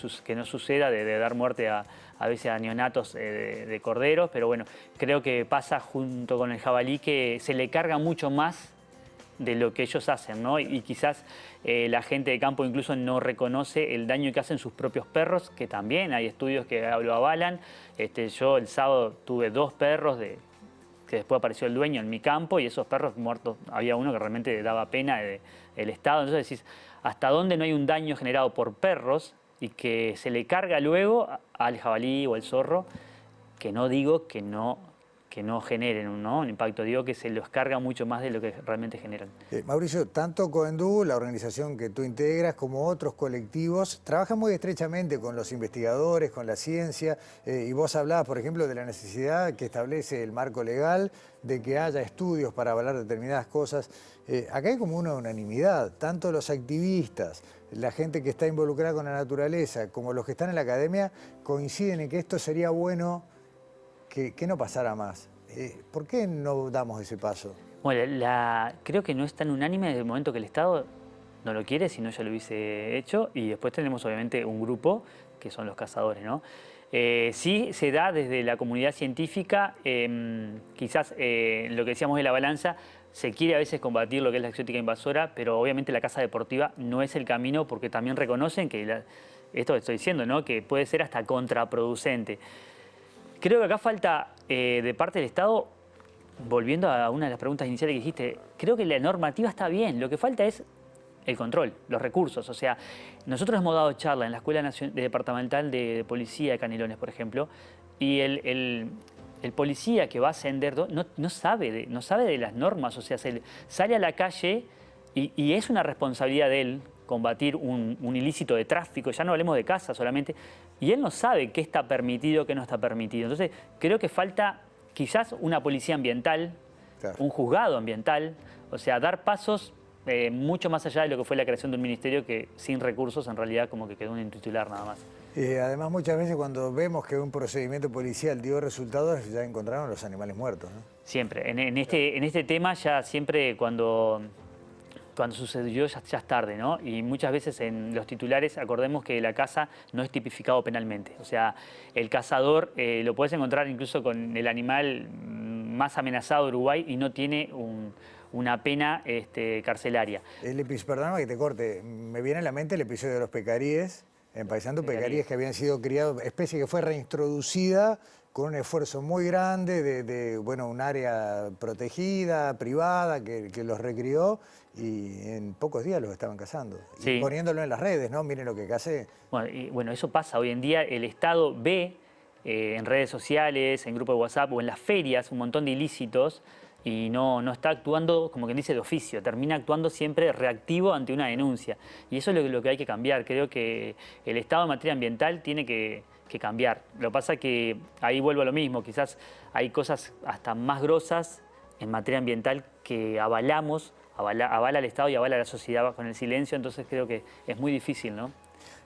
suceda, de dar muerte a veces a neonatos de corderos, pero bueno, creo que pasa junto con el jabalí que se le carga mucho más de lo que ellos hacen, ¿no? Y quizás la gente de campo incluso no reconoce el daño que hacen sus propios perros, que también hay estudios que lo avalan. Yo el sábado tuve 2 perros que después apareció el dueño en mi campo y esos perros muertos, había uno que realmente daba pena el estado. Entonces decís, ¿hasta dónde no hay un daño generado por perros y que se le carga luego al jabalí o al zorro? Que no digo que no generen un impacto, digo que se los carga mucho más de lo que realmente generan. Mauricio, tanto Coendú, la organización que tú integras, como otros colectivos, trabajan muy estrechamente con los investigadores, con la ciencia, y vos hablabas, por ejemplo, de la necesidad que establece el marco legal, de que haya estudios para avalar determinadas cosas. Acá hay como una unanimidad, tanto los activistas, la gente que está involucrada con la naturaleza, como los que están en la academia, coinciden en que esto sería bueno que no pasara más. ¿Por qué no damos ese paso? Bueno, creo que no es tan unánime desde el momento que el Estado no lo quiere, si no ya lo hubiese hecho, y después tenemos obviamente un grupo que son los cazadores, ¿no? Sí se da desde la comunidad científica, quizás lo que decíamos de la balanza, se quiere a veces combatir lo que es la exótica invasora, pero obviamente la caza deportiva no es el camino porque también reconocen que, esto que estoy diciendo, ¿no? Que puede ser hasta contraproducente. Creo que acá falta, de parte del Estado, volviendo a una de las preguntas iniciales que dijiste, creo que la normativa está bien, lo que falta es el control, los recursos. O sea, nosotros hemos dado charla en la Escuela Departamental de Policía de Canelones, por ejemplo, y el policía que va a ascender no sabe de las normas, o sea, sale a la calle y es una responsabilidad de él combatir un ilícito de tráfico, ya no hablemos de caza solamente, y él no sabe qué está permitido, qué no está permitido. Entonces, creo que falta quizás una policía ambiental, claro, un juzgado ambiental, o sea, dar pasos mucho más allá de lo que fue la creación de un ministerio que sin recursos en realidad como que quedó un titular nada más. Además, muchas veces cuando vemos que un procedimiento policial dio resultados, ya encontraron los animales muertos, ¿no? Siempre. En este tema ya siempre cuando sucedió ya es tarde, ¿no? Y muchas veces en los titulares, acordemos que la caza no es tipificado penalmente. O sea, el cazador lo puedes encontrar incluso con el animal más amenazado de Uruguay y no tiene una pena carcelaria. Perdóname que te corte, me viene a la mente el episodio de los pecaríes, en Paysandú, pecaríes que habían sido criados, especie que fue reintroducida con un esfuerzo muy grande de un área protegida, privada, que los recrió y en pocos días los estaban cazando. Sí. Y poniéndolo en las redes, ¿no? Miren lo que casé. Bueno, eso pasa. Hoy en día el Estado ve en redes sociales, en grupos de WhatsApp o en las ferias un montón de ilícitos y no está actuando, como quien dice, de oficio. Termina actuando siempre reactivo ante una denuncia. Y eso es lo que hay que cambiar. Creo que el Estado en materia ambiental tiene que cambiar. Lo que pasa es que ahí vuelvo a lo mismo. Quizás hay cosas hasta más grosas en materia ambiental que avala al Estado y avala a la sociedad con el silencio. Entonces creo que es muy difícil, ¿no?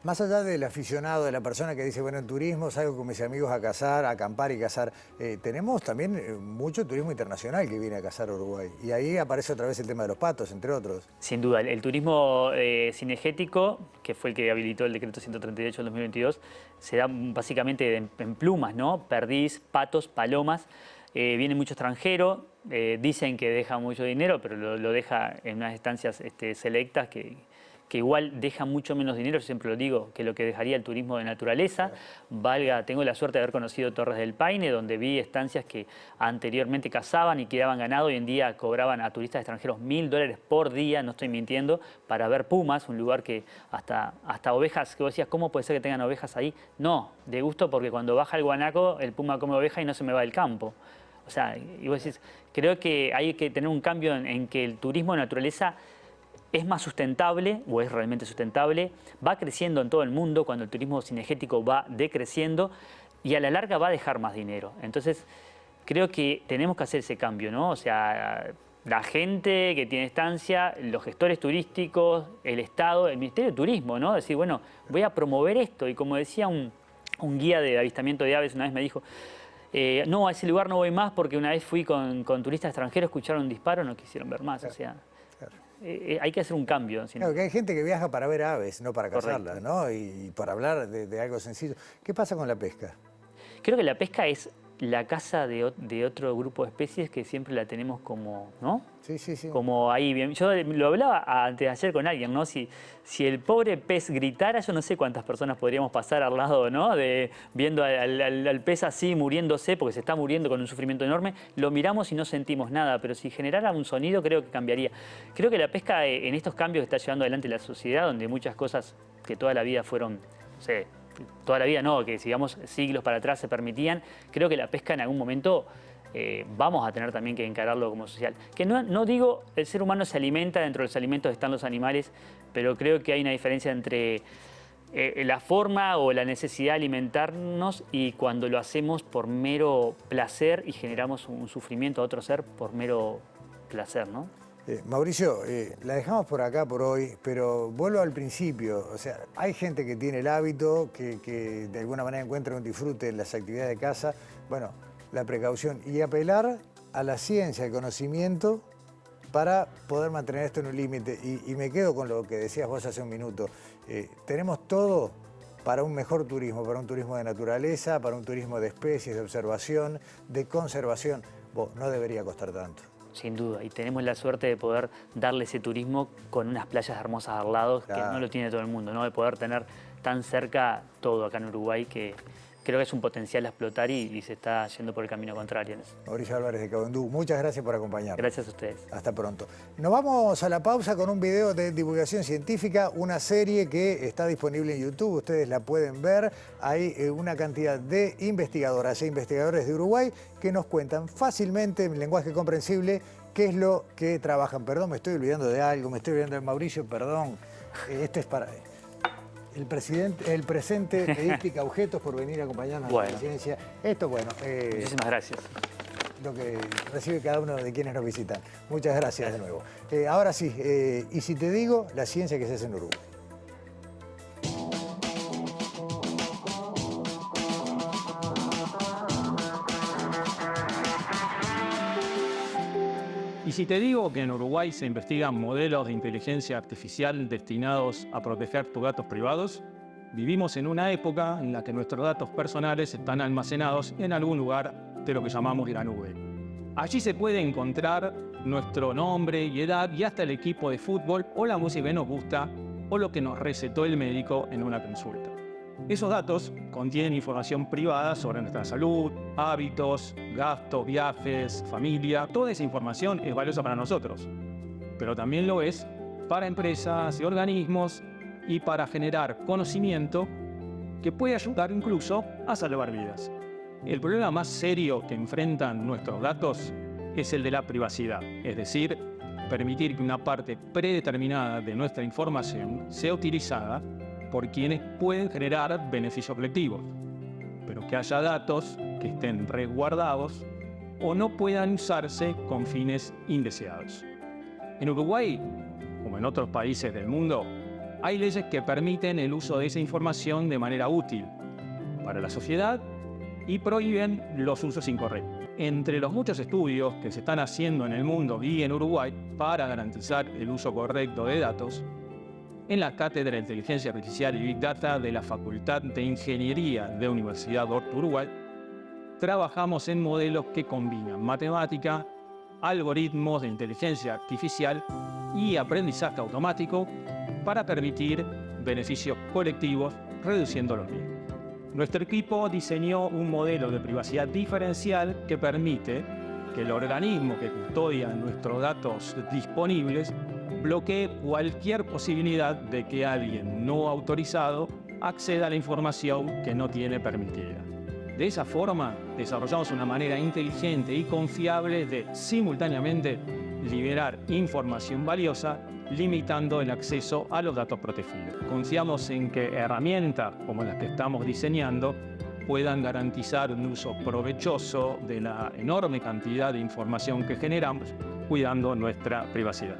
Más allá del aficionado, de la persona que dice, bueno, en turismo salgo con mis amigos a cazar, a acampar y cazar, tenemos también mucho turismo internacional que viene a cazar a Uruguay. Y ahí aparece otra vez el tema de los patos, entre otros. Sin duda, el turismo cinegético, que fue el que habilitó el decreto 138 del 2022, se da básicamente en plumas, ¿no? Perdiz, patos, palomas. Viene mucho extranjero, dicen que deja mucho dinero, pero lo deja en unas estancias selectas que igual deja mucho menos dinero, yo siempre lo digo, que lo que dejaría el turismo de naturaleza. Tengo la suerte de haber conocido Torres del Paine, donde vi estancias que anteriormente cazaban y criaban ganado, hoy en día cobraban a turistas extranjeros $1000 por día, no estoy mintiendo, para ver pumas, un lugar que hasta ovejas, que vos decías, ¿cómo puede ser que tengan ovejas ahí? No, de gusto, porque cuando baja el guanaco, el puma come oveja y no se me va del campo. O sea, y vos decís, creo que hay que tener un cambio en que el turismo de naturaleza es más sustentable, o es realmente sustentable, va creciendo en todo el mundo cuando el turismo cinegético va decreciendo y a la larga va a dejar más dinero. Entonces, creo que tenemos que hacer ese cambio, ¿no? O sea, la gente que tiene estancia, los gestores turísticos, el Estado, el Ministerio de Turismo, ¿no? Decir, bueno, voy a promover esto. Y como decía un guía de avistamiento de aves, una vez me dijo, no, a ese lugar no voy más porque una vez fui con turistas extranjeros, escucharon un disparo, no quisieron ver más. Claro, o sea, hay que hacer un cambio. Claro, que hay gente que viaja para ver aves, no para cazarlas, ¿no? Y para hablar de algo sencillo. ¿Qué pasa con la pesca? Creo que la pesca es la caza de otro grupo de especies que siempre la tenemos como, ¿no? Sí, sí, sí. Como ahí bien. Yo lo hablaba antes de ayer con alguien, ¿no? Si el pobre pez gritara, yo no sé cuántas personas podríamos pasar al lado, ¿no? Viendo al pez así muriéndose, porque se está muriendo con un sufrimiento enorme, lo miramos y no sentimos nada, pero si generara un sonido creo que cambiaría. Creo que la pesca en estos cambios que está llevando adelante la sociedad, donde muchas cosas que toda la vida fueron, no sé, toda la vida no, que sigamos siglos para atrás se permitían, creo que la pesca en algún momento vamos a tener también que encararlo como social. Que no digo el ser humano se alimenta, dentro de los alimentos están los animales, pero creo que hay una diferencia entre la forma o la necesidad de alimentarnos y cuando lo hacemos por mero placer y generamos un sufrimiento a otro ser por mero placer, ¿no? Mauricio, la dejamos por acá por hoy, pero vuelvo al principio. O sea, hay gente que tiene el hábito, que de alguna manera encuentra un disfrute en las actividades de caza. Bueno, la precaución y apelar a la ciencia, al conocimiento, para poder mantener esto en un límite. Y me quedo con lo que decías vos hace un minuto. Tenemos todo para un mejor turismo, para un turismo de naturaleza, para un turismo de especies, de observación, de conservación. No debería costar tanto. Sin duda, y tenemos la suerte de poder darle ese turismo con unas playas hermosas al lado, claro, que no lo tiene todo el mundo, ¿no? De poder tener tan cerca todo acá en Uruguay que creo que es un potencial a explotar y se está yendo por el camino contrario. Mauricio Álvarez de Cabendú, muchas gracias por acompañarnos. Gracias a ustedes. Hasta pronto. Nos vamos a la pausa con un video de divulgación científica, una serie que está disponible en YouTube, ustedes la pueden ver. Hay una cantidad de investigadoras e investigadores de Uruguay que nos cuentan fácilmente, en lenguaje comprensible, qué es lo que trabajan. Perdón, me estoy olvidando de algo, me estoy olvidando de Mauricio, perdón. Esto es para... El presente de Íptica Objetos por venir a acompañarnos a la presidencia. Esto, bueno... Muchísimas gracias. lo que recibe cada uno de quienes nos visitan. Muchas gracias de nuevo. Ahora sí, y si te digo, la ciencia que se hace en Uruguay. Y si te digo que en Uruguay se investigan modelos de inteligencia artificial destinados a proteger tus datos privados, vivimos en una época en la que nuestros datos personales están almacenados en algún lugar de lo que llamamos la nube. Allí se puede encontrar nuestro nombre y edad y hasta el equipo de fútbol o la música que nos gusta o lo que nos recetó el médico en una consulta. Esos datos contienen información privada sobre nuestra salud, hábitos, gastos, viajes, familia. Toda esa información es valiosa para nosotros, pero también lo es para empresas y organismos y para generar conocimiento que puede ayudar incluso a salvar vidas. El problema más serio que enfrentan nuestros datos es el de la privacidad, es decir, permitir que una parte predeterminada de nuestra información sea utilizada por quienes pueden generar beneficios colectivos, pero que haya datos que estén resguardados o no puedan usarse con fines indeseados. En Uruguay, como en otros países del mundo, hay leyes que permiten el uso de esa información de manera útil para la sociedad y prohíben los usos incorrectos. Entre los muchos estudios que se están haciendo en el mundo y en Uruguay para garantizar el uso correcto de datos, en la Cátedra de Inteligencia Artificial y Big Data de la Facultad de Ingeniería de Universidad Dorto Uruguay, trabajamos en modelos que combinan matemática, algoritmos de inteligencia artificial y aprendizaje automático para permitir beneficios colectivos reduciendo los riesgos. Nuestro equipo diseñó un modelo de privacidad diferencial que permite que el organismo que custodia nuestros datos disponibles bloquee cualquier posibilidad de que alguien no autorizado acceda a la información que no tiene permitida. De esa forma, desarrollamos una manera inteligente y confiable de simultáneamente liberar información valiosa, limitando el acceso a los datos protegidos. Confiamos en que herramientas como las que estamos diseñando puedan garantizar un uso provechoso de la enorme cantidad de información que generamos, cuidando nuestra privacidad.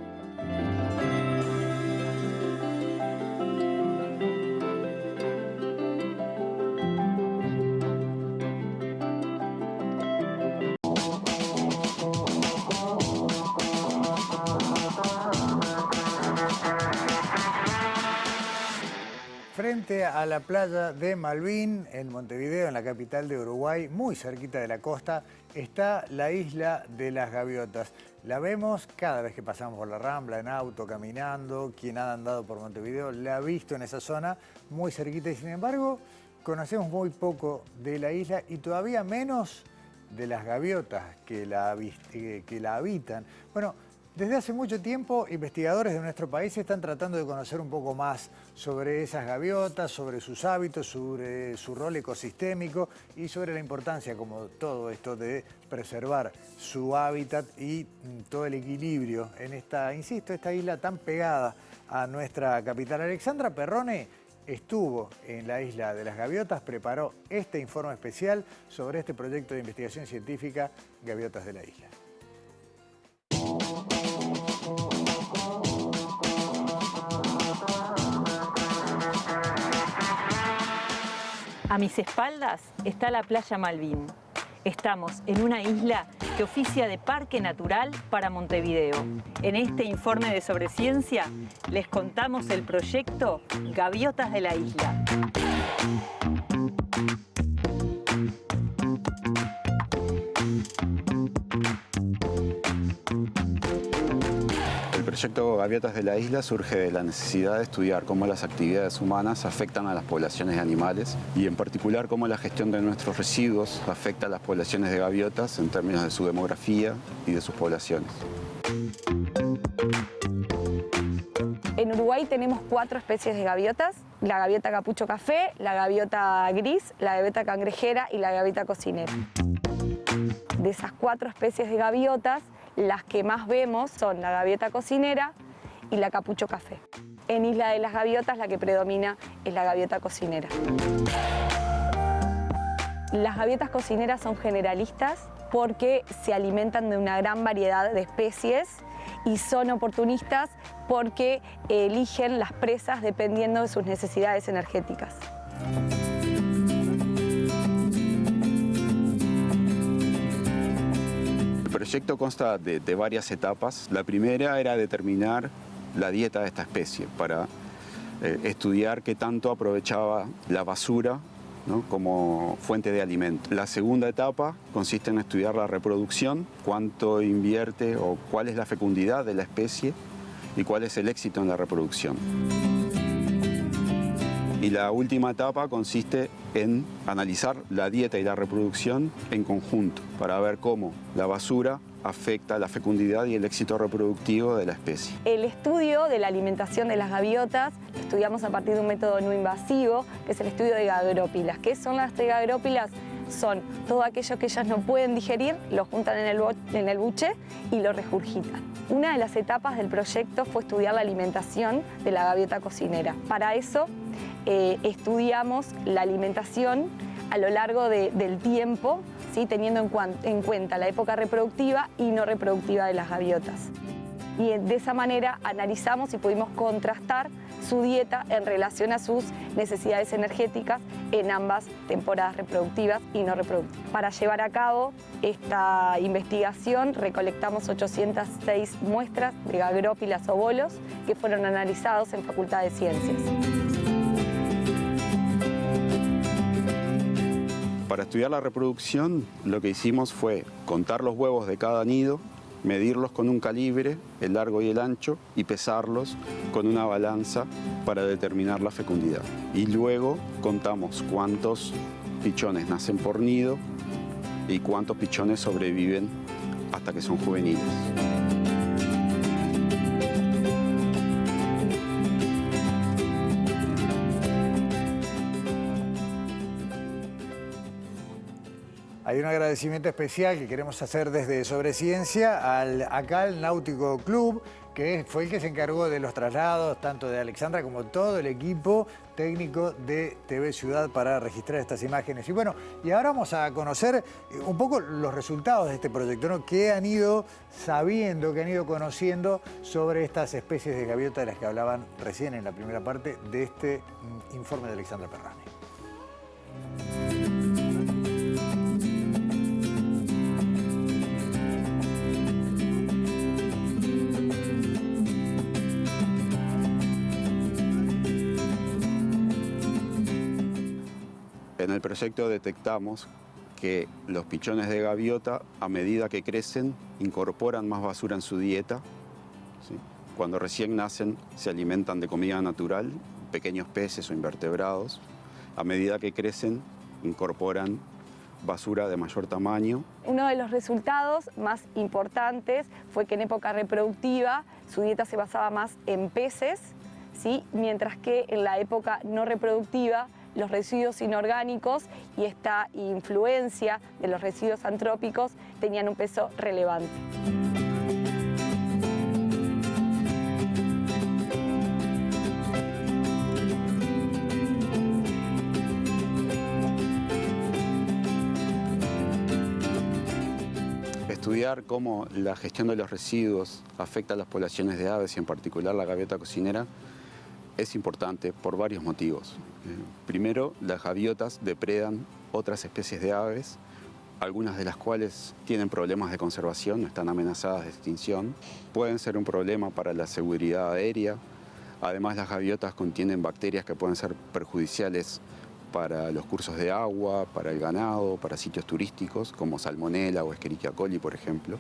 Frente a la playa de Malvín, en Montevideo, en la capital de Uruguay, muy cerquita de la costa, está la isla de las Gaviotas. La vemos cada vez que pasamos por la Rambla, en auto, caminando. Quien ha andado por Montevideo la ha visto en esa zona, muy cerquita. Y sin embargo, conocemos muy poco de la isla y todavía menos de las gaviotas que la habitan. Bueno, desde hace mucho tiempo, investigadores de nuestro país están tratando de conocer un poco más sobre esas gaviotas, sobre sus hábitos, sobre su rol ecosistémico y sobre la importancia, como todo esto, de preservar su hábitat y todo el equilibrio en esta, insisto, esta isla tan pegada a nuestra capital. Alexandra Perrone estuvo en la isla de las Gaviotas, preparó este informe especial sobre este proyecto de investigación científica Gaviotas de la Isla. A mis espaldas está la playa Malvín. Estamos en una isla que oficia de parque natural para Montevideo. En este informe de Sobre Ciencia les contamos el proyecto Gaviotas de la Isla. El proyecto Gaviotas de la Isla surge de la necesidad de estudiar cómo las actividades humanas afectan a las poblaciones de animales y en particular cómo la gestión de nuestros residuos afecta a las poblaciones de gaviotas en términos de su demografía y de sus poblaciones. En Uruguay tenemos 4 especies de gaviotas: la gaviota capucho café, la gaviota gris, la gaviota cangrejera y la gaviota cocinera. De esas 4 especies de gaviotas, las que más vemos son la gaviota cocinera y la capucho café. En Isla de las Gaviotas la que predomina es la gaviota cocinera. Las gaviotas cocineras son generalistas porque se alimentan de una gran variedad de especies y son oportunistas porque eligen las presas dependiendo de sus necesidades energéticas. El proyecto consta de varias etapas. La primera era determinar la dieta de esta especie para estudiar qué tanto aprovechaba la basura, ¿no?, como fuente de alimento. La segunda etapa consiste en estudiar la reproducción, cuánto invierte o cuál es la fecundidad de la especie y cuál es el éxito en la reproducción. Y la última etapa consiste en analizar la dieta y la reproducción en conjunto para ver cómo la basura afecta la fecundidad y el éxito reproductivo de la especie. El estudio de la alimentación de las gaviotas lo estudiamos a partir de un método no invasivo, que es el estudio de gagrópilas. ¿Qué son las gagrópilas? Son todo aquello que ellas no pueden digerir, lo juntan en el buche y lo regurgitan. Una de las etapas del proyecto fue estudiar la alimentación de la gaviota cocinera. Para eso estudiamos la alimentación a lo largo del tiempo, ¿sí?, teniendo en cuenta la época reproductiva y no reproductiva de las gaviotas. Y de esa manera analizamos y pudimos contrastar su dieta en relación a sus necesidades energéticas en ambas temporadas reproductivas y no reproductivas. Para llevar a cabo esta investigación recolectamos 806 muestras de gagrópilas o bolos que fueron analizados en Facultad de Ciencias. Para estudiar la reproducción, lo que hicimos fue contar los huevos de cada nido, medirlos con un calibre, el largo y el ancho, y pesarlos con una balanza para determinar la fecundidad. Y luego contamos cuántos pichones nacen por nido y cuántos pichones sobreviven hasta que son juveniles. Hay un agradecimiento especial que queremos hacer desde Sobreciencia al ACAL Náutico Club, que fue el que se encargó de los traslados, tanto de Alexandra como todo el equipo técnico de TV Ciudad para registrar estas imágenes. Y bueno, y ahora vamos a conocer un poco los resultados de este proyecto, ¿no?, que han ido sabiendo, que han ido conociendo sobre estas especies de gaviota de las que hablaban recién en la primera parte de este informe de Alexandra Perrani. En el proyecto detectamos que los pichones de gaviota, a medida que crecen, incorporan más basura en su dieta, ¿sí? Cuando recién nacen, se alimentan de comida natural, pequeños peces o invertebrados. A medida que crecen, incorporan basura de mayor tamaño. Uno de los resultados más importantes fue que en época reproductiva su dieta se basaba más en peces, ¿sí?, mientras que en la época no reproductiva los residuos inorgánicos y esta influencia de los residuos antrópicos tenían un peso relevante. Estudiar cómo la gestión de los residuos afecta a las poblaciones de aves y en particular la gaviota cocinera es importante por varios motivos. Primero, las gaviotas depredan otras especies de aves, algunas de las cuales tienen problemas de conservación, están amenazadas de extinción. Pueden ser un problema para la seguridad aérea. Además, las gaviotas contienen bacterias que pueden ser perjudiciales para los cursos de agua, para el ganado, para sitios turísticos, como Salmonella o Escherichia coli, por ejemplo.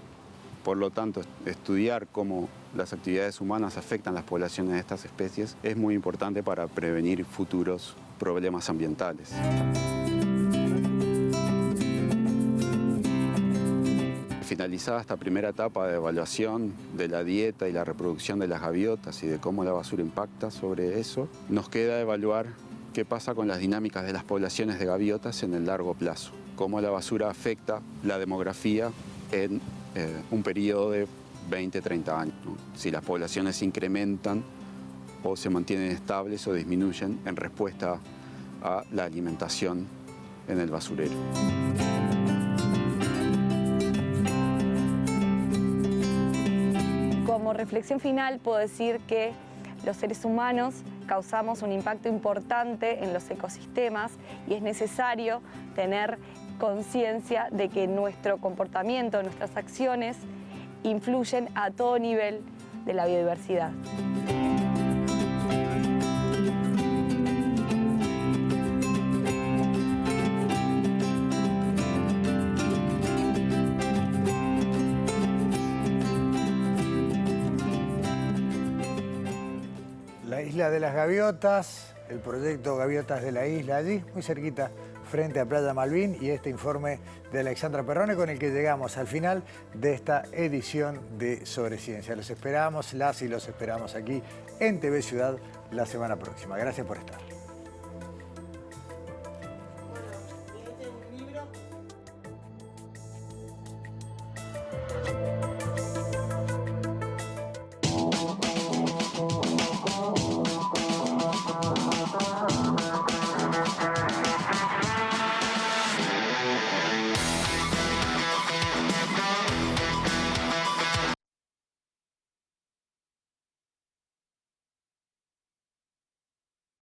Por lo tanto, estudiar cómo las actividades humanas afectan las poblaciones de estas especies es muy importante para prevenir futuros problemas ambientales. Finalizada esta primera etapa de evaluación de la dieta y la reproducción de las gaviotas y de cómo la basura impacta sobre eso, nos queda evaluar qué pasa con las dinámicas de las poblaciones de gaviotas en el largo plazo, cómo la basura afecta la demografía en un periodo de 20, 30 años, ¿no? Si las poblaciones se incrementan o se mantienen estables o disminuyen en respuesta a la alimentación en el basurero. Como reflexión final puedo decir que los seres humanos causamos un impacto importante en los ecosistemas y es necesario tener conciencia de que nuestro comportamiento, nuestras acciones influyen a todo nivel de la biodiversidad. La Isla de las Gaviotas, el proyecto Gaviotas de la Isla, allí, muy cerquita, frente a Playa Malvin, y este informe de Alexandra Perrone con el que llegamos al final de esta edición de Sobre Ciencia. Los esperamos, las y los esperamos aquí en TV Ciudad la semana próxima. Gracias por estar.